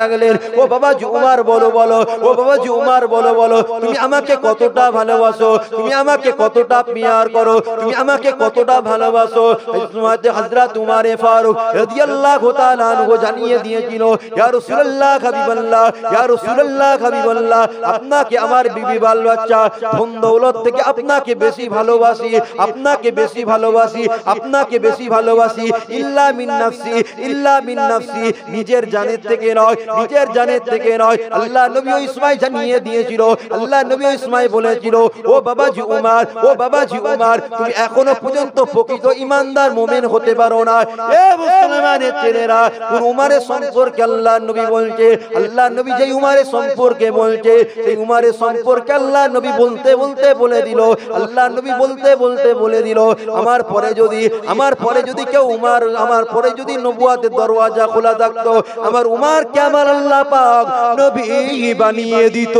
লাগলেন, ও বাবাজি উমর বলো বলো, ও বাবাজি উমর বলো বলো, তুমি আমাকে কতটা ভালোবাসো, তুমি আমাকে কতটা প্যার করো, তুমি আমাকে কতটা ভালোবাসো। হযরত উমর ফারুক রাদিয়াল্লাহু তাআলা আনহু জানিয়ে দিয়েছিল, ইয়া রাসূলুল্লাহ হাবিবাল্লাহ, ইয়া রাসূলুল্লাহ হাবিবাল্লাহ, আপনাকে আমার বিবি বাল বাচ্চা ধন দৌলত থেকে আপনাকে বেশি ভালোবাসি, আপনাকে বেশি ভালোবাসি, আপনাকে বেশি ভালোবাসি, ইল্লা মিন নাফসি, ইল্লা মিন নাফসি, নিজের জানের থেকে নয়, নিজের জানের থেকে নয়। আল্লাহ নবী ইসমাঈল জানিয়ে দিয়েছিল, আল্লাহ নবী ইসমাঈল বলেছিল, ও বাবাজি উমর, ও বাবাজি উমর, তুমি এখনো পর্যন্ত প্রকৃত ঈমানদার মুমিন হতে পারো না। এ মুসলমানের ছেলেরা, কোন উমরের সম্পর্কে আল্লাহ নবী বলছে, আল্লাহ নবী যে উমরের সম্পর্কে বলছে, সেই উমরের সম্পর্কে আল্লাহ নবী বলতে বলতে বলে দিল, আল্লাহ নবী বলতে বলতে বলে দিল, আমার পরে যদি কেউ উমর, আমার পরে যদি নবুয়তের দরওয়াজা খোলা থাকতো, আমার উমরকে আমার আল্লাহ পাক নবী বানিয়ে দিত।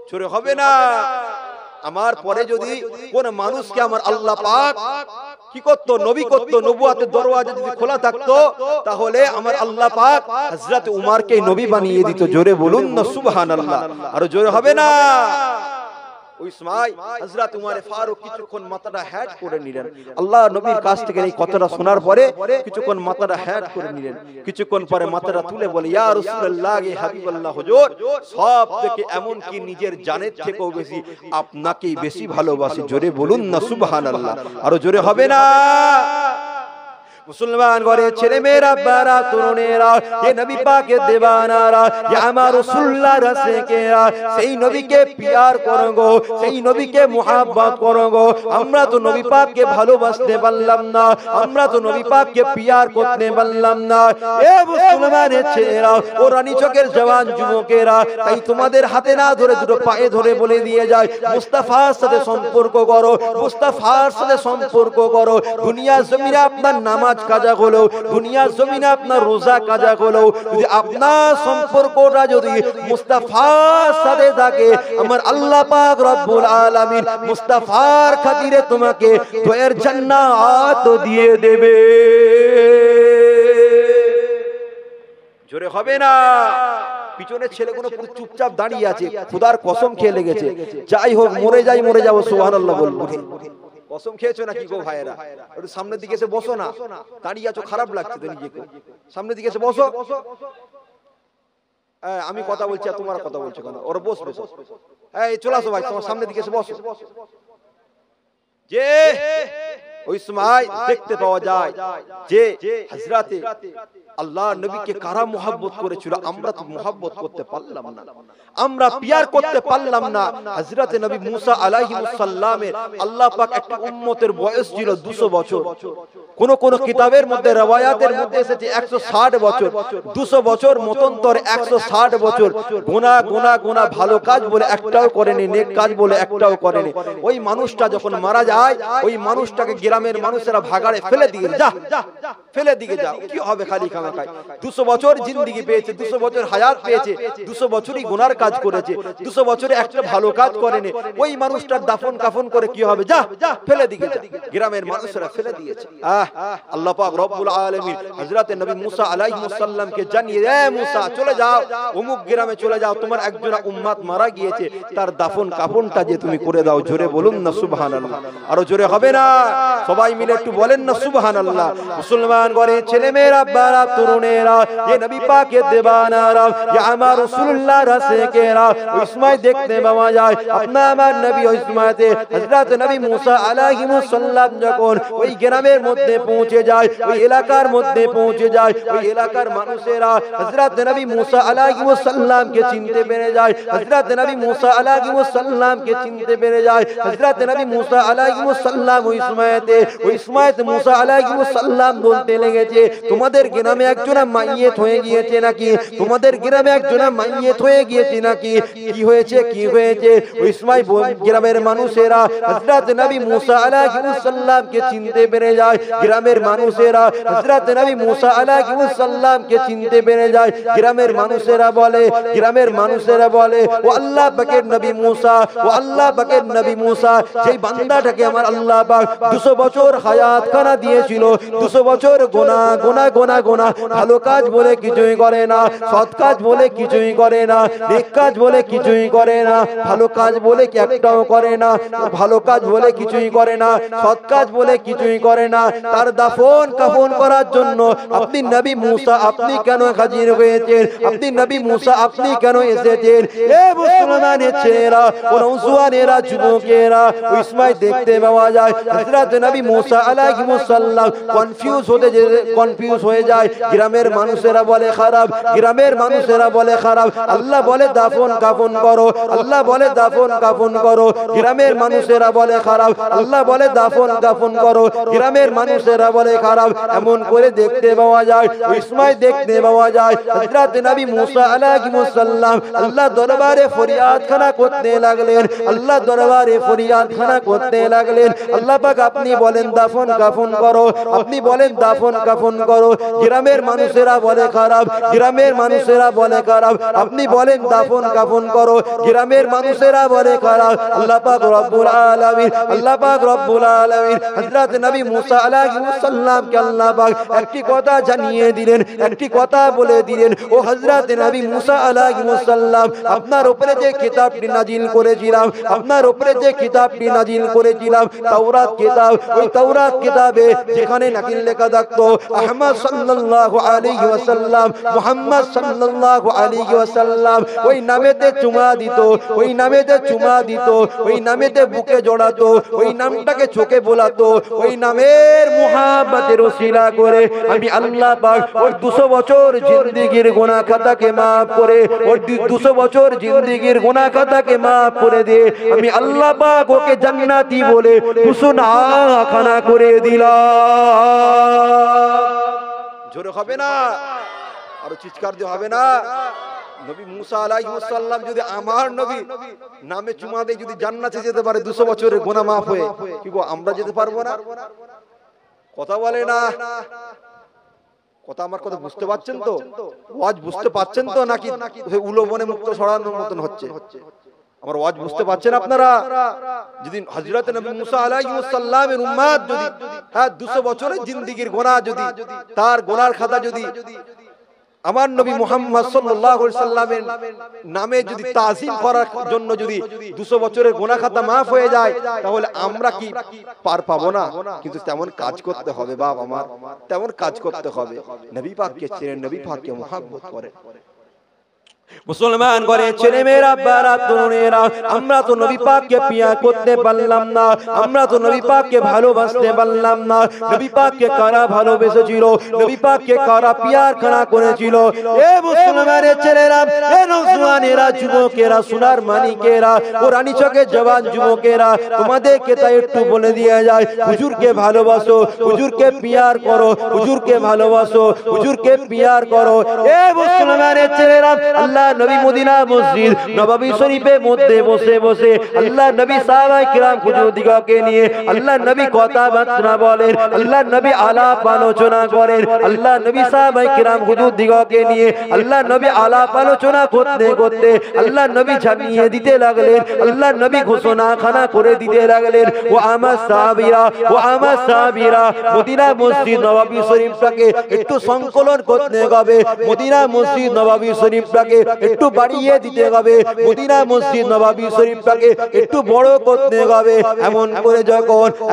চোরে হবে না, আমার পরে যদি কোন মানুষকে আমার আল্লাহ পাক কি করতো, নবী করতো, নবুয়তের দরওয়াজা যদি খোলা থাকতো, তাহলে আমার আল্লাহ পাক হযরত উমরকে নবী বানিয়ে দিত। জোরে বলুন না সুবহানাল্লাহ, আর জোরে হবে না। ওই সময় হযরত উমর ফারুক কিছুক্ষণ মাথাটা হ্যাট করে নিলেন। আল্লাহ নবীর কাছ থেকে এই কথাটা শোনার পরে কিছুক্ষণ মাথাটা হ্যাট করে নিলেন। কিছুক্ষণ পরে মাথাটা তুলে বলে, ইয়া রাসূলুল্লাহ, ইয়া হাবিবাল্লাহ, হুজুর, সব থেকে এমন কি নিজের জানের থেকেও বেশি আপনাকেই বেশি ভালোবাসি। জোরে বলুন না সুবহানাল্লাহ, আর জোরে হবে না। মুসলমান ঘরে ছেলে মেয়েরা, বারা তরুণেরা, এ নবী পাকের দেওয়ানারা, এ আমার রাসূলুল্লাহ রাসূলকেরা, সেই নবীকে প্যার করো গো, সেই নবীকে মুহাব্বত করো গো। আমরা তো নবী পাককে ভালোবাসতে পারলাম না, আমরা তো নবী পাককে প্যার করতে পারলাম না। এ মুসলমানের ছেলেরা, ও রানী চকের জওয়ান যুবকেরা, তাই তোমাদের হাতে না ধরে দুটো পায়ে ধরে বলে দিয়ে যায়, মুস্তাফার সাথে সম্পর্ক করো, মুস্তাফার সাথে সম্পর্ক করো। দুনিয়া জমিনে আপনার নামাজ কাজা হলো, দুনিয়ার জমিনে আপনার রোজা কাজা হলো, যদি আপনার সম্পর্কটা যদি মুস্তাফার সাথে থাকে, আমার আল্লাহ পাক রব্বুল আলামিন মুস্তাফার খাতিরে তোমাকে দোয়ের জান্নাত দিয়ে দেবে। জোরে হবে না। পিছনের ছেলেগুলো পুরো চুপচাপ দাঁড়িয়ে আছে, খোদার কসম খেয়ে লেগেছে, যাই হোক মরে যাই, মরে যাবো, সুবহানাল্লাহ বলবো। কসম খেয়েছো নাকি গো ভাইয়েরা? একটু সামনের দিকে এসে বসো না, দাঁড়িয়ে আছো, খারাপ লাগছে তো নিজেকে। সামনের দিকে এসে বসো। আমি কথা বলছি আর তোমার কথা বলছো কেন? ওরা বসবে। এই চলে আসো ভাই, তোমার সামনের দিকে এসে বসো। যে ওই সময় দেখতে পাওয়া যায় যে হযরতে আল্লাহ নবীকে কারা মুহাব্বত করেছিল, আমরা তো মুহাব্বত করতে পারলাম না, আমরা প্যার করতে পারলাম না। হযরতে নবী মুসা আলাইহিস সালামের আল্লাহ পাক একটা উম্মতের বয়স ছিল 200 বছর। কোন কোন কিতাবের মধ্যে রওয়ায়াতের মধ্যে এসেছে 160 বছর। 200 বছর মতন্তর 160 বছর গুনাহ গুনাহ গুনাহ, ভালো কাজ বলে একটাও করেনি, নেক কাজ বলে একটাও করেনি। ওই মানুষটা যখন মারা যায়, ওই মানুষটাকে গ্রামের মানুষেরা ভাগাড়ে ফেলে দিয়ে, যা ফেলে দিয়ে যাও, কি হবে খালি খামাখাই। 200 বছর জিন্দেগি পেয়েছে, 200 বছর হায়াত পেয়েছে, 200 বছরই গুনার কাজ করেছে, 200 বছরে একটা ভালো কাজ করেনি। ওই মানুষটার দাফন কাফন করে কি হবে, যা ফেলে দিয়ে যা। গ্রামের মানুষেরা ফেলে দিয়েছে। আল্লাহ পাক রব্বুল আলামিন হযরতে নবী মুসা আলাইহিস সালামকে জানিয়ে, এ মুসা চলে যাও, অমুক গ্রামে চলে যাও, তোমার একজন উম্মত মারা গিয়েছে, তার দাফন কাফনটা যে তুমি করে দাও। জোরে বলুন না সুবহানাল্লাহ, আরো জোরে হবে না? সবাই মিলে একটু বলেন না সুবহানাল্লাহ। মুসলমান ঘরে ছেলে মেয়েরা, বারা তরুণেরা, এ নবী পাকের দেওয়ানারা, এ আমার রাসূলুল্লাহ রাসূলকেরা, ওই সময় দেখতে পাওয়া যায় আপনার আমার নবী ওই সময়তে হযরত নবী মুসা আলাইহিস সালাম যখন ওই গ্রামের মধ্যে পৌঁছে যায়, ওই এলাকার মধ্যে পৌঁছে যায়, ওই এলাকার মানুষেরা হযরত নবী মুসা আলাইহিস সালামকে চিনতে পেরে যায়, হযরত নবী মুসা আলাইহিস সালামকে চিনতে পেরে যায়। হযরত নবী মুসা আলাইহিস সালাম ওই সময়তে মুসা আলাইহিস সালাম বলতে লেগেছে, তোমাদের গ্রামে একজন মাইয়িত হয়ে গিয়েছে নাকি, তোমাদের গ্রামে একজন মাইয়িত হয়ে গিয়েছে নাকি, কি হয়েছে কি হয়েছে? ওই সময় গ্রামের মানুষেরা হযরত নবী মুসা আলাইহিস সালামকে চিনতে পেরে যায়, গ্রামের মানুষেরা হযরত নবী মুসা আলাইহিস সালামকে চিনতে পেরে যায়। গ্রামের মানুষেরা বলে, ও আল্লাহ পাকের নবী মুসা, ও আল্লাহ পাকের নবী মুসা, সেই বান্দাটাকে আমার আল্লাহ পাক 200 বছর হায়াত খানা দিয়েছিল, 200 বছর গোনা গোনা গোনা গোনা, ভালো কাজ বলে কিছুই করে না, সৎ কাজ বলে কিছুই করে না, নেক কাজ বলে কিছুই করে না, ভালো কাজ বলে কি একটাও করে না, ভালো কাজ বলে কিছুই করে না, সৎ কাজ বলে কিছুই করে না। তার দাফন কাফন করার জন্য আপনি নবী মুসা আপনি কেন হাজির হয়েছেন? আপনি নবী মুসা আপনি কেন এসেছেন? এ মুসলমানের ছেলেরা, ও নওজওয়ানেরা, যুবকেরা, ওই সময় দেখতে পাওয়া যায় হযরত নবী মুসা আলাইহিস সালাম কনফিউজ হয়ে যায়। গ্রামের মানুষেরা বলে খারাপ, গ্রামের মানুষেরা বলে খারাপ, আল্লাহ বলে দাফন কাফন করো, আল্লাহ বলে দাফন কাফন করো। গ্রামের মানুষেরা বলে খারাপ, আল্লাহ বলে দাফন কাফন করো, গ্রামের মানুষেরা বলে খারাপ। এমন করে দেখতে পাওয়া যায়, ওই সময় দেখতে পাওয়া যায় হযরত নবী মুসা আলাইহিস সালাম আল্লাহ দরবারে ফরিয়াদখানা করতে লাগলেন, আল্লাহ দরবারে ফরিয়াদখানা করতে লাগলেন। আল্লাহ পাক আপনি বলেন দাফন কাফন করো, আপনি বলেন দাফন কাফন করো। গ্রামের মানুষেরা বলে খারাপ, গ্রামের মানুষেরা বলে খারাপ, আপনি বলেন দাফন কাফন করো, গ্রামের মানুষেরা বলে খারাপ। আল্লাহ পাক রব্বুল আলামিন, আল্লাহ পাক রব্বুল আলামিন হযরত নবী মুসা আলাইহিস সালামকে আল্লাহ পাক একটি কথা জানিয়ে দিলেন, একটি কথা বলে দিলেন, ও হযরত নবী মুসা আলাইহিস সালাম আপনার উপরে যে কিতাবটি নাজিল করেছিলাম, আপনার উপরে যে কিতাবটি নাজিল করেছিলাম তাওরাত কিতাব, ওই তাওরাত কিতাবে যেখানে নাকিল লেখা থাকতো আহমদ সাল্লাল্লাহু আলাইহি ওয়াসাল্লাম, মুহাম্মদ সাল্লাল্লাহু আলাইহি ওয়াসাল্লাম, ওই নামেতে চুমা দিত, ওই নামেতে চুমা দিত, ওই নামেতে বুকে জড়াতো, ওই নামটাকে চোখে বোলাতো, ওই নামের মুহাব্বতের ওসিলা করে আমি আল্লাহ পাক ওর 200 বছর জিন্দেগীর গুনাহ খাতাকে maaf করে, ওর 200 বছর জিন্দেগীর গুনাহ খাতাকে maaf করে দিয়ে আমি আল্লাহ পাক ওকে জান্নাতি বলে ঘোষণা খানা করে দিলাম। জোরে হবে না? আরো চিৎকার দিয়ে হবে না? নবী মুসা আলাইহিস সালাম যদি আমার নবী নামে চুমা দিয়ে যদি জান্নাতে যেতে পারে 200 বছরের গুনাহ maaf হয়ে, কি গো আমরা যেতে পারবো না? কথা বলে না? কথা আমার কথা বুঝতে পারছেন তো? ওয়াজ বুঝতে পারছেন তো নাকি উলো বনে মুক্ত ছড়ানোর মতন হচ্ছে? আমার ওয়াজ বুঝতে পারছেন আপনারা? যদি হযরত নবী মুসা আলাইহিস সালামের উম্মত যদি 200 বছরের জিন্দেগীর গুনাহ যদি তার গুনার খাতা যদি আমার নবী মুহাম্মদ সাল্লাল্লাহু আলাইহি সাল্লামের নামে যদি তাজিম করার জন্য যদি 200 বছরের গুনাহ খাতা maaf হয়ে যায়, তাহলে আমরা কি পার পাবো না? কিন্তু তেমন কাজ করতে হবে বাপ আমার, তেমন কাজ করতে হবে। নবী পাককে চেনেন, নবী পাককে মুহাব্বত করেন। মুসলমান করে ছেলে মেয়েরা, বারা তরুণেরা, আমরা তো নবী পাককে পিয়া করতে পারলাম না, আমরা তো নবী পাককে ভালোবাসতে পারলাম না। নবী পাককে কারা ভালোবেসেছিল, নবী পাককে কারা পিয়ার খানা করেছিল? এ মুসলমানের ছেলেরা, এ নওজওয়ানেরা, যুবকেরা, সোনার মানিকেরা, ও রানীচকের জওয়ান যুবকেরা, তোমাদেরকে তাই একটু বলে দিয়ে যায়, হুজুরকে ভালোবাসো, হুজুরকে পিয়ার করো, হুজুরকে ভালোবাসো, হুজুরকে পিয়ার করো। এ মুসলমানের ছেলেরা, আল্লাহ নবী মদিনা মসজিদ নববী শরীফের মধ্যে বসে বসে আল্লাহ নবী সাহাবায়ে কিরাম হুজুর দিগকে নিয়ে আল্লাহ নবী কথাবার্তা বলেন, আল্লাহ নবী আলাপ আলোচনা করেন, আল্লাহ নবী সাহাবায়ে কিরাম হুজুর দিগকে নিয়ে আল্লাহ নবী আলাপ আলোচনা করতে করতে আল্লাহ নবী জানিয়ে দিতে লাগলেন, আল্লাহ নবী ঘোষণা খানা করে দিতে লাগলেন, ও আমার সাহাবীরা, ও আমার সাহাবীরা, মদিনা মসজিদ নববী শরীফটাকে একটু সংকলন করতে হবে, মদিনা মসজিদ নববী শরীফটাকে একটু বাড়িয়ে দিতে হবে, মদিনা মসজিদ নববী শরীফটাকে একটু বড় করতে হবে।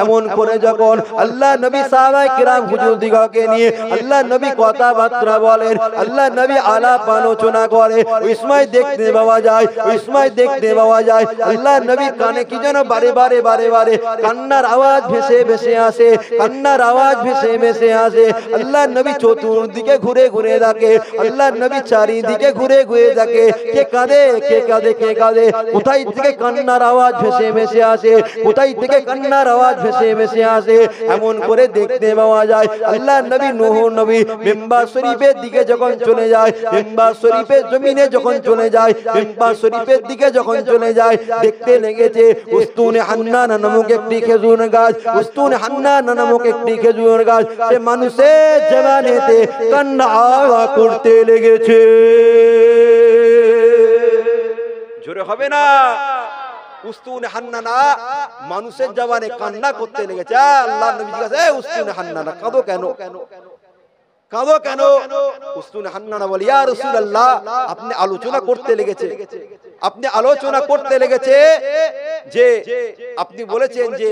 এমন করে যখন আল্লাহ নবী সাহাবায়ে কিরাম হুজুর দিগকে নিয়ে আল্লাহ নবী কথাবার্তা বলেন, আল্লাহ নবী আলাপ আলোচনা করে, ওই সময় দেখতে পাওয়া যায়, ওই সময় দেখতে পাওয়া যায় আল্লাহ নবীর কানে কি যেন বারে বারে বারে বারে কান্নার আওয়াজ ভেসে ভেসে আসে, কান্নার আওয়াজ ভেসে ভেসে আসে। আল্লাহ নবী চতুর্দিকে ঘুরে ঘুরে দেখে, আল্লাহ নবী চারিদিকে ঘুরে ঘুরে দেখে, কে কাঁদে, কে কাঁদে, কে কাঁদে, কোথায় থেকে কান্নার আওয়াজ ভেসে ভেসে আসে, কোথায় থেকে কান্নার আওয়াজ ভেসে ভেসে আসে। এমন করে দেখতে পাওয়া যায় আল্লাহ নবী নূহ নবী মিম্বার শরীফের দিকে যখন চলে যায়, মিম্বার শরীফের জমিনে যখন চলে যায়, মিম্বার শরীফের দিকে যখন চলে যায়, দেখতে লেগেছে উস্তুনে হান্নান নামক একটি খেজুর গাছ, উস্তুনে হান্নান নামক একটি খেজুর গাছ, সে মানুষের জবানেতে কান্না করতে লেগেছে। জোরে হবে না? উস্তুনে হান্নানা মানুষের জবানে কান্না করতে লেগেছে। আল্লাহ নবী জিজ্ঞাসা, এ উস্তুনে হান্নানা কাঁদো কেন? কাঁদো কেন? উস্তুনে হান্নানা বলে, ইয়া রাসূলুল্লাহ, আপনি আলোচনা করতে লেগেছে, আপনি আলোচনা করতে লেগেছে যে আপনি বলেছেন যে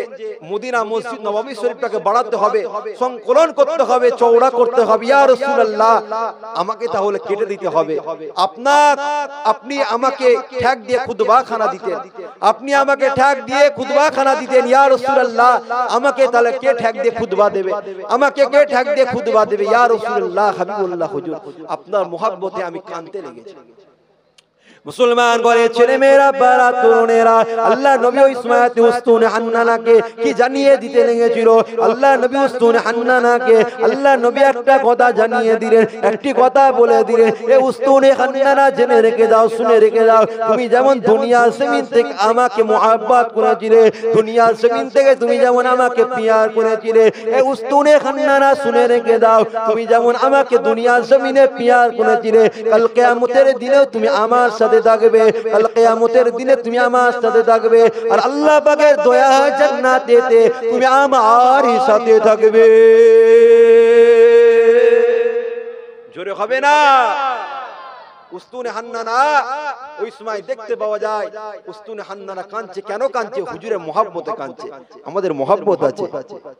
মদিনা মসজিদ নববী শরীফটাকে বাড়াতে হবে, সংকলন করতে হবে, চওড়া করতে হবে। ইয়া রাসূলুল্লাহ, আমাকে তাহলে কেটে দিতে হবে। আপনি আমাকে ঠ্যাক দিয়ে খুতবাখানা দিতেন, আপনি আমাকে ঠ্যাক দিয়ে খুতবাখানা দিতেন। ইয়া রাসূলুল্লাহ, আমাকে তাহলে কে ঠ্যাক দিয়ে খুতবা দেবে? আমাকে কে ঠ্যাক দিয়ে খুতবা দেবে? ইয়া রাসূলুল্লাহ, হাবিবুল্লাহ হুজুর, আপনার মোহাব্বতে আমি কাঁদতে লেগেছি। মুসলমান ঘরে ছেলে মেয়েরা, বারা তরুণেরা, আল্লাহ নবী ইসমাইল উস্তুনে হান্নানাকে কি জানিয়ে দিতে লেগেছিল? আল্লাহ নবী উস্তুনে হান্নানাকে আল্লাহ নবী একটা কথা জানিয়ে দিলেন, একটি কথা বলে দিলেন, এ উস্তুনে হান্নানা, জেনে রেখে দাও, শুনে রেখে দাও, তুমি যেমন দুনিয়া জমিন থেকে আমাকে মুহাব্বত করেছিলে, দুনিয়া জমিন থেকে তুমি যেমন আমাকে পিয়ার করেছিলে, এ উস্তুনে হান্নানা, শুনে রেখে দাও, তুমি যেমন আমাকে দুনিয়া জমিনে পিয়ার করেছিলে, কাল কিয়ামতের দিনেও তুমি আমার সাথে থাকবে, কাল কিয়ামতের দিনে তুমি আমার সাথে থাকবে, আর আল্লাহ পাকের দয়া জান্নাতেতে তুমি আমার সাথে থাকবে। জোরে হবে না? উস্তুনে হান্নানা ওই সময় দেখতে পাওয়া যায়, উস্তুনে হান্নানা কাঁদছে। কেন কাঁদছে? হুজুরের মহব্বতে কাঁদছে। আমাদের মহব্বত আছে,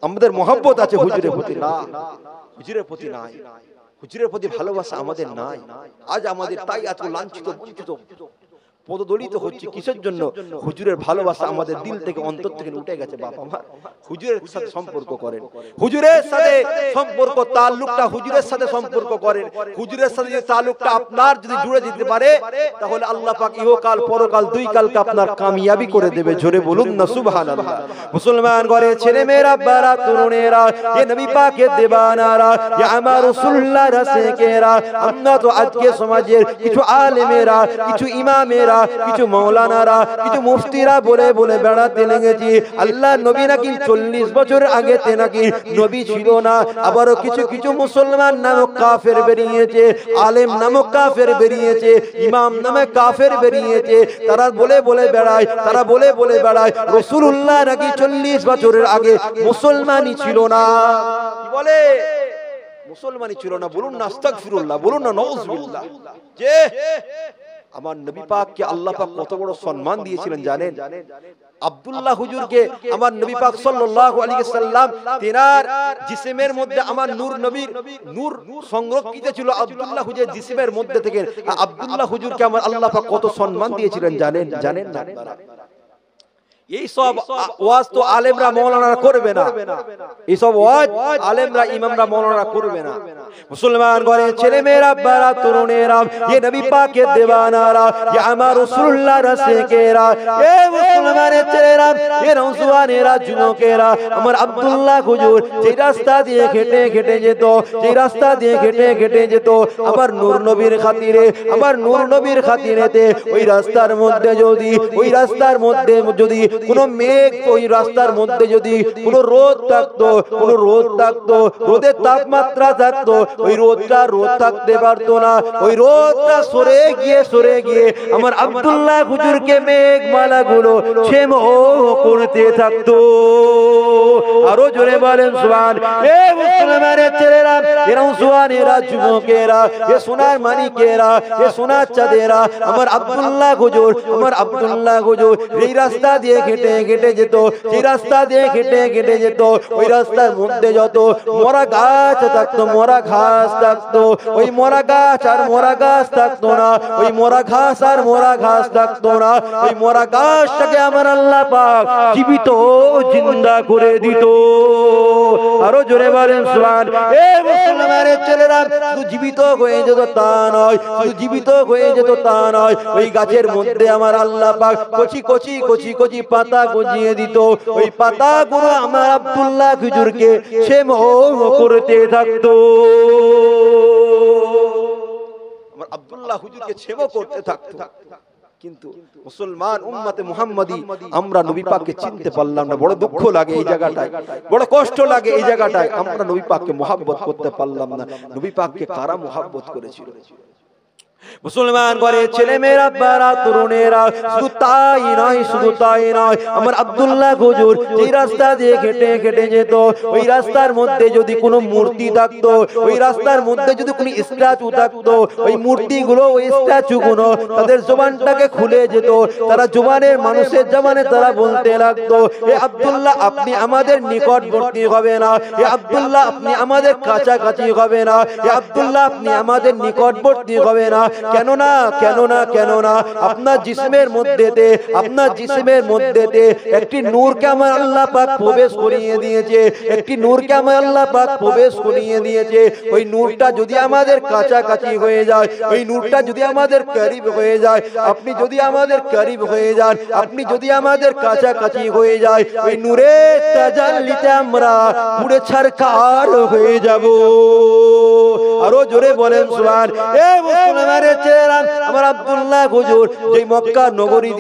আমাদের মহব্বত আছে হুজুরের প্রতি না, হুজুরের প্রতি নাই, হুজুরের প্রতি ভালোবাসা আমাদের নাই। আজ আমাদের তাই এত লাঞ্ছিত, বঞ্চিত, পদদলিত হচ্ছে। কিসের জন্য? হুজুরের ভালোবাসা আমাদের দিল থেকে, অন্তর থেকে উঠে গেছে। বাবা মা হুজুরের সাথে সম্পর্ক করেন, হুজুরের সাথে সম্পর্ক, তাল্লুকটা হুজুরের সাথে সম্পর্ক করেন। হুজুরের সাথে যে তাল্লুকটা আপনার যদি জুড়ে দিতে পারে, তাহলে আল্লাহ পাক ইহকাল পরকাল দুই কালকে আপনার কামিয়াবি করে দেবে। জোরে বলুন না সুবহানাল্লাহ। মুসলমান ঘরে ছেলে মেয়েরা, বারা তরুণেরা, এ নবী পাকের দেবানারা, এ আমার রাসূলুল্লাহ রাসূলকেরা, আমরা তো আজকে সমাজের কিছু আলেমেরা, কিছু ইমামেরা, কিছু মাওলানারা, কিছু মুফতিরা বলে বলে বেড়াতে লেগেছি আল্লাহ নবী নাকি 40 বছর আগেতে নাকি নবী ছিল না। আবারও কিছু কিছু মুসলমান নামক কাফের বেরিয়েছে, আলেম নামক কাফের বেরিয়েছে, ইমাম নামে কাফের বেরিয়েছে। তারা বলে বলে বেড়ায়, তারা বলে বলে বেড়ায় রাসূলুল্লাহ নাকি 40 বছরের আগে মুসলমানই ছিল না। কি বলে? মুসলমানই ছিল না। বলুন না আস্তাগফিরুল্লাহ, বলুন না নাউযুবিল্লাহ। যে আমার নবী পাককে আল্লাহ পাক কত বড় সম্মান দিয়েছিলেন জানেন? আব্দুল্লাহ হুজুরকে আমার নবী পাক সাল্লাল্লাহু আলাইহি ওয়াসাল্লাম তিনার জিসমের মধ্যে আমার নূর নবীর নূর সংরক্ষিত ছিল আব্দুল্লাহ হুজুরের জিসমের মধ্যে থেকে। আব্দুল্লাহ হুজুরকে আমার আল্লাহ পাক কত সম্মান দিয়েছিলেন জানেন? জানেন না? এই সব ওয়াজ তো আলেমরা মাওলানারা করবে না, এই সব ওয়াজ আলেমরা ইমামরা মাওলানারা করবে না। মুসলমান ঘরে ছেলে মেয়েরা, বারা তরুণেরা, এ নবী পাকের দেওয়ানারা, এ আমার রাসূলুল্লাহ রাসূলকেরা, এ মুসলমানের ছেলেরা, এ নওজওয়ানেরা, যুবকেরা, আমার আব্দুল্লাহ হুজুর যে রাস্তা দিয়ে হেঁটে হেঁটে যেত, যে রাস্তা দিয়ে হেঁটে হেঁটে যেত আমার নূর নবীর খাতিরে, আমার নূর নবীর খাতিরেতে, ওই রাস্তার মধ্যে যদি, ওই রাস্তার মধ্যে যদি কোন মেঘ, ওই রাস্তার মধ্যে যদি কোন রোদ থাকতো, কোন রোদ থাকতো, রোদের তাপমাত্রা থাকতো, ওই রোদটা রোদ থাকতে পারতো না। ওই রোদটা সরে গিয়ে আমার আব্দুল্লাহ হুজুরকে মেঘমালা গুলো ছেম করতে থাকতো। আরো জোরে বলেন সুবহান। এ মুসলমানের ছেলেরা, এ নওজওয়ানেরা, যুবকেরা, এ সোনার মানিকেরা, এ সোনার চাঁদেরা, আমার আব্দুল্লাহ হুজুর, আমার আব্দুল্লাহ হুজুর এই রাস্তা দিয়ে হেঁটে হেঁটে যেত, যে রাস্তা দিয়ে হেঁটে হেঁটে যেত, ওই রাস্তার মধ্যে যত মরা গাছ থাকতো, মরা ঘাস থাকতো, ওই মরা গাছ আর মরা গাছ থাকতো না, ওই মরা ঘাস আর মরা ঘাস থাকতো না, ওই মরা গাছটাকে আমার আল্লাহ পাক জীবিত জিন্দা করে দিত। আরো জোরে বলেন সুবহান। এ মুসলমানের ছেলেরা, শুধু জীবিত হয়ে যেত তা নয়, শুধু জীবিত হয়ে যেত তা নয়, ওই গাছের মধ্যে আমার আল্লাহ পাক কচি কচি কচি কচি পাতা গজিয়ে দিত। ওই পাতাগুলো আমার আব্দুল্লাহ হুজুরকে ছেম করতে থাকতো, আমার আব্দুল্লাহ হুজুরকে ছেম করতে থাকতো। কিন্তু মুসলমান উম্মতে মুহাম্মাদি আমরা নবী পাককে চিনতে পারলাম না। বড় দুঃখ লাগে এই জায়গাটায়, বড় কষ্ট লাগে এই জায়গাটায়। আমরা নবী পাককে মুহাব্বত করতে পারলাম না। নবী পাককে কারা মুহাব্বত করেছিল? মুসলমান ঘরে ছেলে মেয়েরা বারা তরুণেরা শুধু তাই নয় আমার আব্দুল্লাহ হুজুর যে রাস্তা দিয়ে হেঁটে হেঁটে যেত ওই রাস্তার মধ্যে যদি কোনো মূর্তি থাকতো, ওই রাস্তার মধ্যে যদি কোনো স্ট্যাচু থাকতো, ওই মূর্তিগুলো ওই স্ট্যাচুগুলো তাদের জবানটাকে খুলে যেত। তারা জবানের মানুষের জবানে তারা বলতে লাগতো, এ আব্দুল্লাহ আপনি আমাদের নিকটবর্তী হবে না, এ আব্দুল্লাহ আপনি আমাদের কাছাকাছি হবে না, এ আব্দুল্লাহ আপনি আমাদের নিকটবর্তী হবে না। কেননা আপনার জিসমের মধ্যেতে একটি নূরকে আমার আল্লাহ পাক প্রবেশ করিয়ে দিয়েছে, একটি নূরকে আমার আল্লাহ পাক প্রবেশ করিয়ে দিয়েছে। ওই নূরটা যদি আমাদের কাছাকাছি হয়ে যায়, ওই নূরটা যদি আমাদের করিব হয়ে যায়, আপনি যদি আমাদের করিব হয়ে যান, আপনি যদি আমাদের কাছাকাছি হয়ে যায়, ওই নূরের তাজাল্লিতে আমরা পুড়ে ছারখার হয়ে যাব। আরো জোরে বলেন সুবহান। এ মুসলমানের ছেলেরা, আমার আব্দুল্লাহ হুজুর যে মক্কা নগরী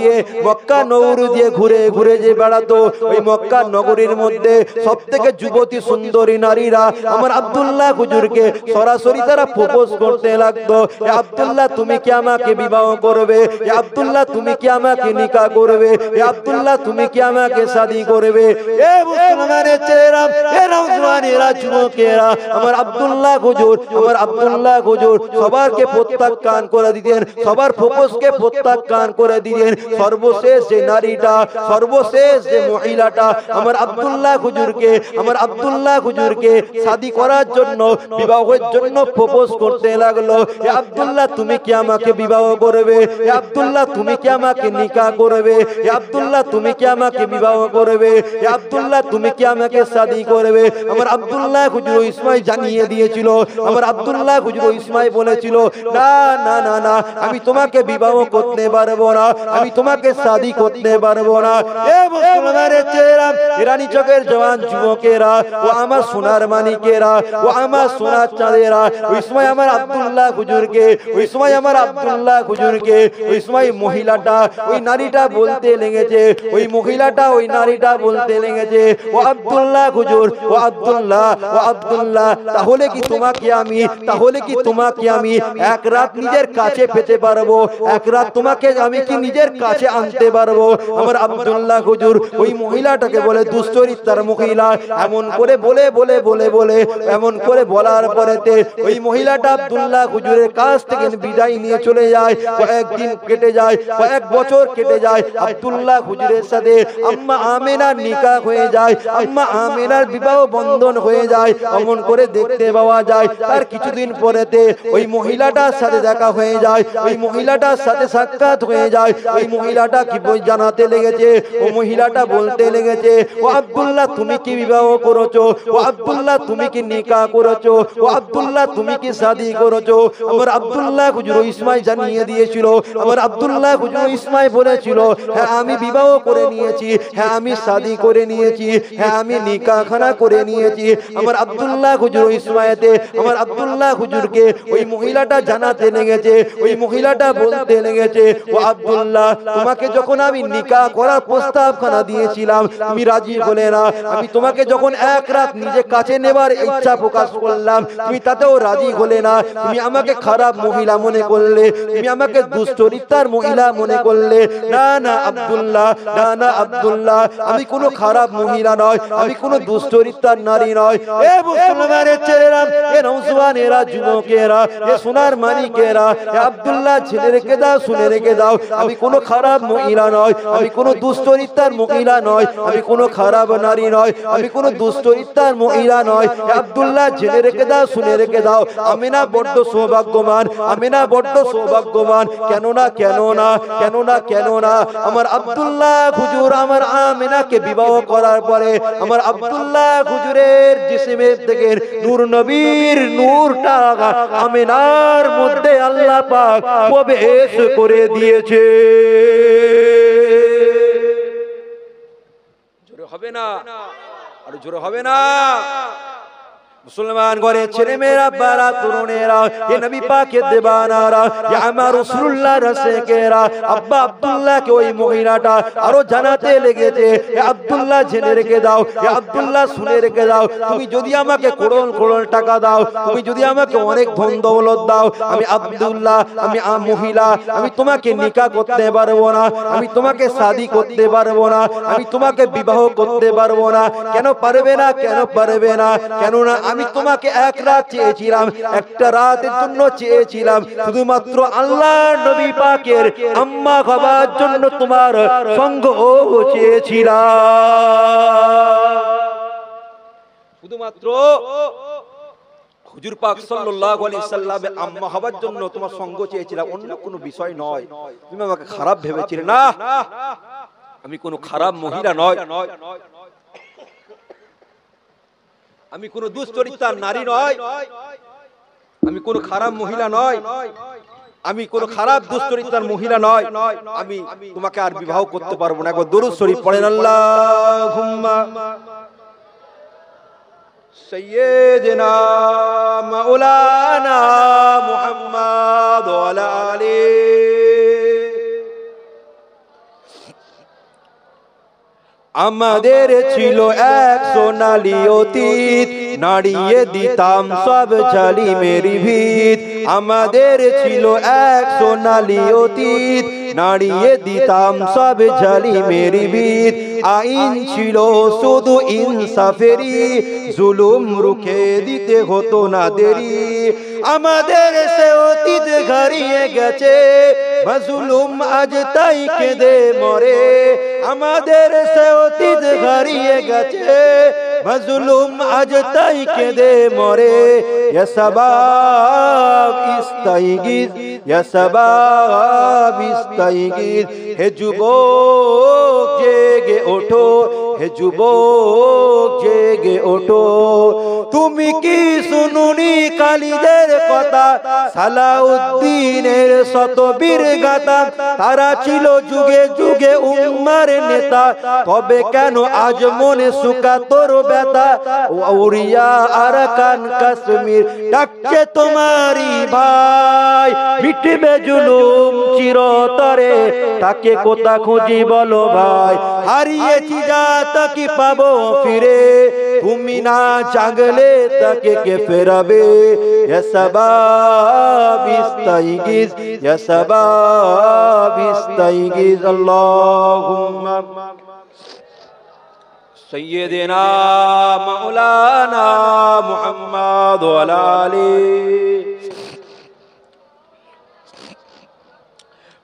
দিয়ে ঘুরে ঘুরে যে বেড়াতো, ওই মক্কা নগরীর মধ্যে সবথেকে যুবতী সুন্দরী নারীরা আমার আব্দুল্লাহ হুজুরকে সরাসরি তারা প্রপোজ করতে লাগতো, এ আব্দুল্লাহ তুমি কি আমাকে বিবাহ করবে, এ আব্দুল্লাহ তুমি কি আমাকে নিকাহ করবে, এ আব্দুল্লাহ তুমি কি আমাকে শাদী করবে। এ মুসলমানের ছেলেরা, এ নওজওয়ানেরা, যুবকেরা, আমার আব্দুল্লাহ হুজুর সবারকে প্রত্যাখ্যান করে দিতেন, সবার প্রপোজকে প্রত্যাখ্যান করে দিতেন। সর্বশেষ যে নারীটা, সর্বশেষ যে মহিলাটা আমার আব্দুল্লাহ হুজুরকে শাদী করার জন্য, বিবাহের জন্য প্রপোজ করতে লাগলো, এ আব্দুল্লাহ তুমি কি আমাকে বিবাহ করবে, এ আব্দুল্লাহ তুমি কি আমাকে নিকাহ করবে, এ আব্দুল্লাহ তুমি কি আমাকে বিবাহ করবে, এ আব্দুল্লাহ তুমি কি আমাকে শাদী করবে। আমার আব্দুল্লাহ হুজুর ওই সময় জানিয়ে দিয়েছিল, আমার আব্দুল্লাহ হুজুর ওই সময় বলেছিল, না না না না, আমি তোমাকে বিবাহ করতে পারবো না, আমি তোমাকে শাদী করতে পারবো না। এ মুসলমানের ছেলেরা, ইরানি চকের জওয়ান যুবকেরা, ও আমার সোনার মানিকেরা, ও আমার সোনার চাঁদেরা, ওই সময় আমার আব্দুল্লাহ হুজুরকে, ওই সময় মহিলাটা, ওই নারীটা বলতে লেগেছে, ওই নারীটা বলতে লেগেছে, ও আব্দুল্লাহ হুজুর, ও আব্দুল্লাহ তাহলে কি তোমাকে আমি এক রাত নিজের কাছে পেতে পারবো, এক রাত তোমাকে আমি কি নিজের কাছে আনতে পারবো। আমার আব্দুল্লাহ হুজুর ওই মহিলাটাকে বলে, দুশ্চরিত্রার মহিলা, এমন করে এমন করে বলার পরেতে ওই মহিলাটা আব্দুল্লাহ হুজুরের কাছ থেকে বিদায় নিয়ে চলে যায়। কয়েকদিন কেটে যায়, কয়েক বছর কেটে যায়, আব্দুল্লাহ হুজুরের সাথে আম্মা আমেনার নিকাহ হয়ে যায়, আম্মা আমেনার বিবাহ বন্ধন হয়ে যায়। এমন করে দেখতে পাওয়া যায় তার কিছুদিন পরেতে ওই মহিলাটার সাথে দেখা হয়ে যায়, ওই মহিলাটার সাথে সাক্ষাৎ হয়ে যায়। ওই মহিলাটা কি জানাতে লেগেছে, ও মহিলাটা বলতে লেগেছে, ও আব্দুল্লাহ তুমি কি বিবাহ করেছো, ও আব্দুল্লাহ তুমি কি নিকাহ করেছো, ও আব্দুল্লাহ তুমি কি শাদী করেছো। আমার আব্দুল্লাহ হুজুর ইসমাই জানিয়ে দিয়েছিল, আমার আব্দুল্লাহ হুজুর ইসমাই বলেছিল, হ্যাঁ আমি বিবাহ করে নিয়েছি, হ্যাঁ আমি শাদী করে নিয়েছি, হ্যাঁ আমি নিকাহখানা করে নিয়েছি। আমার আব্দুল্লাহ হুজুর ইসমাইতে আমার আব্দুল্লাহ হুজুরকে ওই মহিলাটা জানাতে লেগেছে, ওই মহিলাটা বলতে লেগেছে, ও আব্দুল্লাহ তোমাকে যখন আমি নিকাহ করার প্রস্তাবখানা দিয়েছিলাম তুমি রাজি হলে না, আমি তোমাকে যখন এক রাত নিজে কাছে নেবার ইচ্ছা প্রকাশ করলাম তুমি তাতেও রাজি হলে না, তুমি আমাকে খারাপ মহিলা মনে করলে, তুমি আমাকে দুশ্চরিত্রার মহিলা মনে করলে। না না আব্দুল্লাহ আমি কোনো খারাপ মহিলা নয়, আমি কোনো দুশ্চরিত্রার নারী নয়। এ মুসলমানের ছেলেরা, এ নওজওয়ানেরা, যুবকেরা, এ সোনার মানিকেরা, এ আব্দুল্লাহ ছেলে রেখে দাও, শুনে রেখে দাও, আমি কোনো খারাপ মহিলা নয়, আমি কোনো দুশ্চরিত্রার মহিলা নয়, আমি কোনো খারাপ নারী নয়, আমি কোনো দুশ্চরিত্রার মহিলা নয়। আব্দুল্লাহ জেনে রেখে দাও, শুনে রেখে দাও, আমি না বড্ড সৌভাগ্যবান, কেননা আমার আব্দুল্লাহ হুজুর আমার আমিনাকে বিবাহ করার পরে আমার আব্দুল্লাহ হুজুরের জিসমের থেকে নূর নবীর নূরটা আমিনার মধ্যে আল্লাহ পাক প্রবেশ করে দিয়েছে। জোরে হবে না, আর জোরে হবে না। মুসলমান ঘরে ছেলে মেয়েরা বারা তরুণেরা এ নবী পাকের দেবানারা এ আমার রাসূলুল্লাহ রাসেকেরা আব্বা আব্দুল্লাহকে ওই মহিলাটা আরো জানাতে লেগেছে, এ আব্দুল্লাহ জেনে রেখে দাও, এ আব্দুল্লাহ শুনে রেখে দাও, তুমি যদি আমাকে করোড় করোড় টাকা দাও, তুমি যদি আমাকে অনেক ধন দৌলত দাও, আমি আব্দুল্লাহ, আমি মহিলা, আমি তোমাকে নিকাহ করতে পারবো না, আমি তোমাকে শাদী করতে পারবো না, আমি তোমাকে বিবাহ করতে পারবো না। কেন পারবে না? কেন পারবে না? কেননা আমি তোমাকে এক রাত চেয়েছিলাম, একটা রাতের জন্য চেয়েছিলাম, শুধুমাত্র আল্লাহর নবী পাকের আম্মা খাবার জন্য তোমার সঙ্গ চেয়েছিলাম, শুধুমাত্র হুজুর পাক সাল্লাল্লাহু আলাইহি সাল্লামের আম্মা হবার জন্য তোমার সঙ্গ চেয়েছিলাম, অন্য কোনো বিষয় নয়। তুমি আমাকে খারাপ ভেবেছিলে না, আমি কোনো খারাপ মহিলা নয়, আমি কোন দুশ্চরিত্রার নারী নয়, আমি কোন খারাপ মহিলা নয়, আমি কোন খারাপ দুশ্চরিত্রার মহিলা নয়, আমি তোমাকে আর বিবাহ করতে পারবো না। একবার দরুদ শরীফ পড়েন, আল্লাহুম্মা সাইয়্যিদিনা মাওলানা মুহাম্মদ ওয়া আলা আলিহি। আমাদের ছিল এক সোনালী অতীত, নাড়িয়ে দিতাম সব জালিমের ভিত। আমাদের ছিল এক সোনালী অতীত, নাড়িয়ে দিতাম সব জালিমের ভিত। আইন ছিল শুধু ইনসাফেরই, জুলুম রুখে দিতে হতো না দেরি। আমাদের সে অতীত হারিয়ে গেছে, মাজলুম আজ তাই কেঁদে মরে। আমাদের সে অতীত হারিয়ে গেছে, মাজলুম আজ তাই কেঁদে মরে। ইয়া শাবাব ইস্তাইগিজ, ইয়া শাবাব ইস্তাইগিজ। হে যুবক জেগে ওঠো, হে যুবক জেগে ওঠো। তুমি কি শুনুনি খালিদের কথা, সালাউদ্দিনের শতবীর গাথা। তারা ছিল যুগে যুগে উম্মার নেতা, তবে কেন আজ মনে সুকা তোর ব্যথা। উরিয়া আরাকান কাশ্মীর ডাকছে তোমারই ভাই, মিটবে জুলুম চিরতরে, তাকে কোথা খুঁজি বলো ভাই। হারিয়েছি যা তাকে পাবো ফিরে, তুমি না জাগলে তাকে কে ফেরাবে। ইয়া শাবাব ইস্তাইগিজ, ইয়া শাবাব ইস্তাইগিজ। আল্লাহুম্মা সাইয়্যিদিনা মাওলানা মুহাম্মদ ওয়া আলা আলিহি।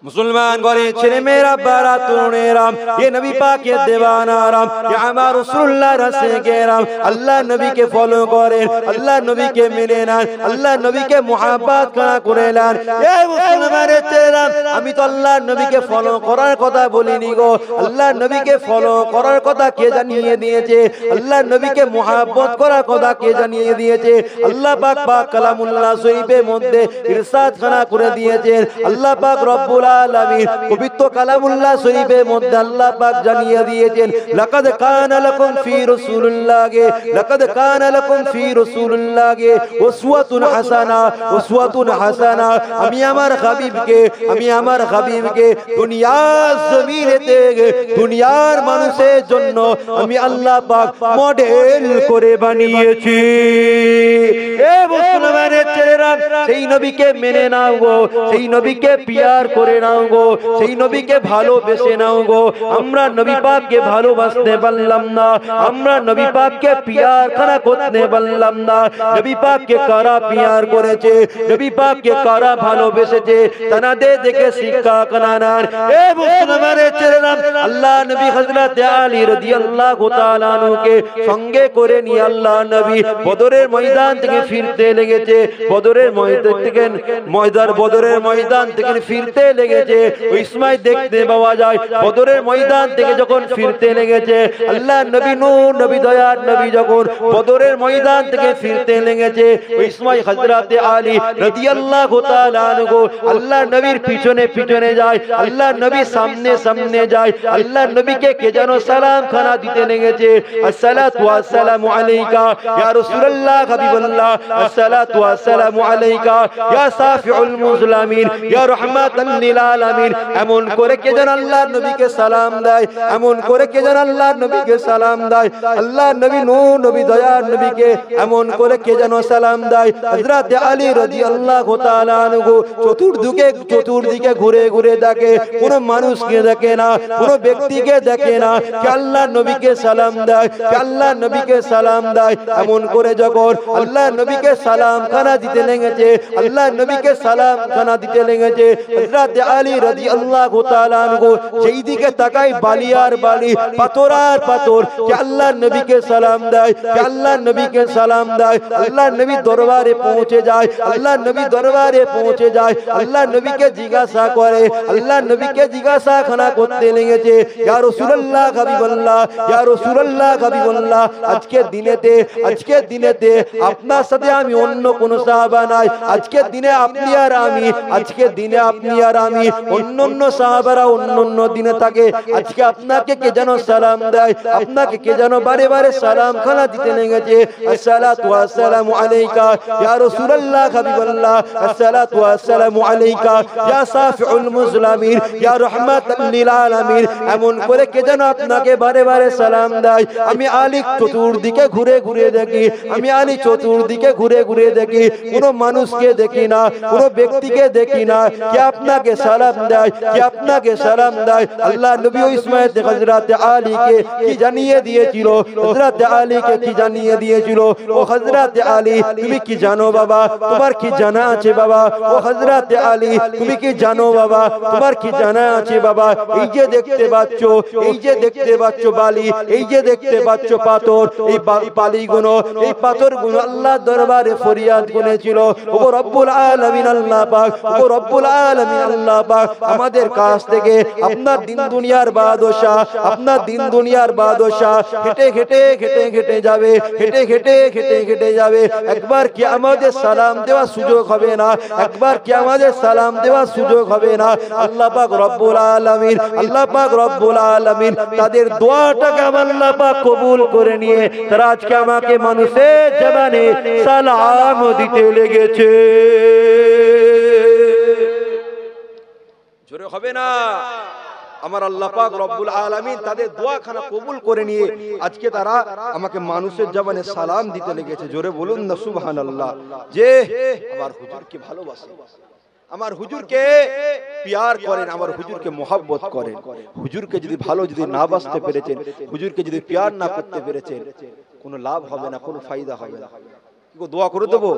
মুসলমান ঘরে ছেলে মেয়েরা বারা তরুণেরা এ নবী পাকের দেওয়ানারাম, এ আমার রাসূলুল্লাহ রাসেকেরাম, আল্লাহ নবীকে ফলো করেন, আল্লাহ নবীকে মেনে নেন, আল্লাহ নবীকে মুহাব্বত করে নেন। এ মুসলমানের ছেলেরা, আমি তো আল্লাহ নবীকে ফলো করার কথা বলিনি গো, আল্লাহ নবীকে ফলো করার কথা কে জানিয়ে দিয়েছে? আল্লাহ নবীকে মুহাব্বত করার কথা কে জানিয়ে দিয়েছে? আল্লাহ পাক পাক কালামুল্লাহ শরীফের মধ্যে ইরশাদ খানা করে দিয়েছেন। আল্লাহ পাক রব্বুল আলামিন পবিত্র কালামুল্লাহ শরীফের মধ্যে আল্লাহ পাক জানিয়ে দিয়েছেন, লাকাদ কানা লাকুম ফি রাসূলিল্লাহি, লাকাদ কানা লাকুম ফি রাসূলিল্লাহি উসওয়াতুন হাসানা, উসওয়াতুন হাসানা। আমি আমার হাবিবকে দুনিয়ার জমিনেতে দুনিয়ার মানুষের জন্য আমি আল্লাহ পাক মডেল করে বানিয়েছি। এ মুসলমানের ছেলেরা, সেই নবীকে মেনে নাও গো, সেই নবীকে পিয়ার করে নাও গো, সেই নবীকে ভালোবেসে নাও গো। আমরা নবী পাককে ভালোবাসতে পারলাম না, আমরা নবী পাককে পিয়ার খানা করতে পারলাম না। নবী পাককে কারা পিয়ার করেছে, নবী পাককে কারা ভালোবেসেছে, তানাদের দেখে শিক্ষা কানানার। এ মুসলমানের ছেলেরা, আল্লাহ নবী হযরত আলী রাদিয়াল্লাহু তাআলা আনহুকে সঙ্গে করে নিয়ে আল্লাহ নবী বদরের ময়দান থেকে ফিরতে লেগেছে, বদরের ময়দান থেকে ফিরতে লেগেছে ওই সময় দেখতে পাওয়া যায় বদরের ময়দান থেকে যখন ফিরতে লেগেছে আল্লাহ নবী নূর নবী দয়ার নবী যখন বদরের ময়দান থেকে ফিরতে লেগেছে ওই সময় হযরতে আলী রাদিয়াল্লাহু তাআলা আনহু আল্লাহ নবীর পিছনে পিছনে যায় আল্লাহ নবী সামনে সামনে যায় আল্লাহ নবীকে কে যেন সালাম খানা দিতে লেগেছে আসসালাতু ওয়াসসালামু আলাইকা ইয়া রাসূলুল্লাহ হাবিবাল্লাহ আসসালাতু ওয়াসসালামু আলাইকা ইয়া সাফিউল মুসলিমিন ইয়া রাহমাতাল লিল আলামিন এমন করে কে যেন আল্লাহর নবীকে সালাম দেয় এমন করে কে যেন আল্লাহর নবীকে সালাম দেয় আল্লাহ নবী নূর নবী দয়ার নবীকে এমন করে কে যেন সালাম দেয় হযরত আলী রাদিয়াল্লাহু তাআলা আনহু চতুর্দিকে ঘুরে ঘুরে দেখে কোন মানুষকে দেখে না কোন ব্যক্তিকে দেখে না কে আল্লাহর নবীকে সালাম দেয় কে আল্লাহর নবীকে সালাম দেয় এমন করে যখন আল্লাহর নবীকে সালাম খানা দিতে লেগেছে আল্লাহর নবীকে সালাম খানা দিতে লেগেছে হযরত আলী রাদিয়াল্লাহু তাআলা আনহু যেই দিকে তাকায় বালি আর বালি পাথর আর পাথর কে আল্লাহর নবীকে সালাম দেয় কে আল্লাহর নবীকে সালাম দেয় আল্লাহর নবী দরবারে পৌঁছে যায় আল্লাহর নবী দরবারে পৌঁছে যায় আল্লাহর নবীকে জিজ্ঞাসা করে আল্লাহর নবীকে জিজ্ঞাসা খানা করতে লেগেছে ইয়া রাসূলুল্লাহ হাবিবাল্লাহ ইয়া রাসূলুল্লাহ হাবিবাল্লাহ আজকের দিনেতে আপনার সাথে আমি অন্য কোন সাহাবা নাই আজকের দিনে আপনি আর আমি আজকের দিনে আপনি আর আমি অন্যান্য সাহাবারা অন্যান্য দিনে থাকে আজকে আপনাকে কে যেন সালাম দেয় আপনাকে কে যেন বারে বারে সালাম খানা দিতে লেগেছে আসসালাতু ওয়াসসালামু আলাইকা ইয়া রাসূলুল্লাহ হাবিবাল্লাহ আসসালাতু ওয়াসসালামু আলাইকা ইয়া সাফিউল মুসলিমিন ইয়া রাহমাতাল লিল আলামিন এমন করে কে যেন আপনাকে বারে বারে সালাম দেয় আমি আলী চতুর্দিকে ঘুরে ঘুরে দেখি আমি আলী চতুর্দিকে ঘুরে ঘুরে দেখি কোন মানুষকে দেখি না কোন ব্যক্তিকে দেখি না কে আপনাকে সালাম দেয় কে আপনাকে সালাম দেয় আল্লাহ নবী ওই সময় হযরত আলীকে কি জানিয়ে দিয়েছিল হযরত আলীকে কি জানিয়ে দিয়েছিল ও হযরত আলী তুমি কি জানো বাবা তোমার কি জানা আছে বাবা ও হযরত আলী তুমি কি জানো বাবা তোমার কি জানা আছে বাবা এই যে দেখতে পাচ্ছ বালি এই যে দেখতে পাচ্ছ পাথর এই বালিগুলো এই পাথরগুলো আল্লাহর দরবারে ফরিয়াদ করেছিল ও রব্বুল আলামিন আল্লাহ পাক ও রব্বুল আলামিন আল্লাহ পাক আমাদের কাছ থেকে আপনার দিন দুনিয়ার বাদশা আপনার দিন দুনিয়ার বাদশা হেঁটে যাবে একবার কি আমাদের সালাম দেওয়ার সুযোগ হবে না একবার কি আমাদের সালাম দেওয়ার সুযোগ হবে না আল্লাহ পাক রব্বুল আলামিন তাদের দোয়াটাকে আল্লাহ পাক কবুল করে নিয়ে তারা আজকে আমাকে মানুষের জবানে সালাম দিতে লেগেছে জোরে হবে না আমার আল্লাহ পাক রব্বুল আলামিন তাদের দোয়াখানা কবুল করে নিয়ে আজকে তারা আমাকে মানুষের জবানে সালাম দিতে লেগেছে জোরে বলুন না সুবহানাল্লাহ যে আমার হুজুরকে ভালোবাসে আমার হুজুরকে প্যার করেন আমার হুজুরকে মোহাব্বত করেন হুজুরকে যদি ভালো যদি না বাসতে পেরেছেন হুজুরকে যদি প্যার না করতে পেরেছেন কোনো লাভ হবে না কোনো ফায়দা হবে না দোয়া করে দেবো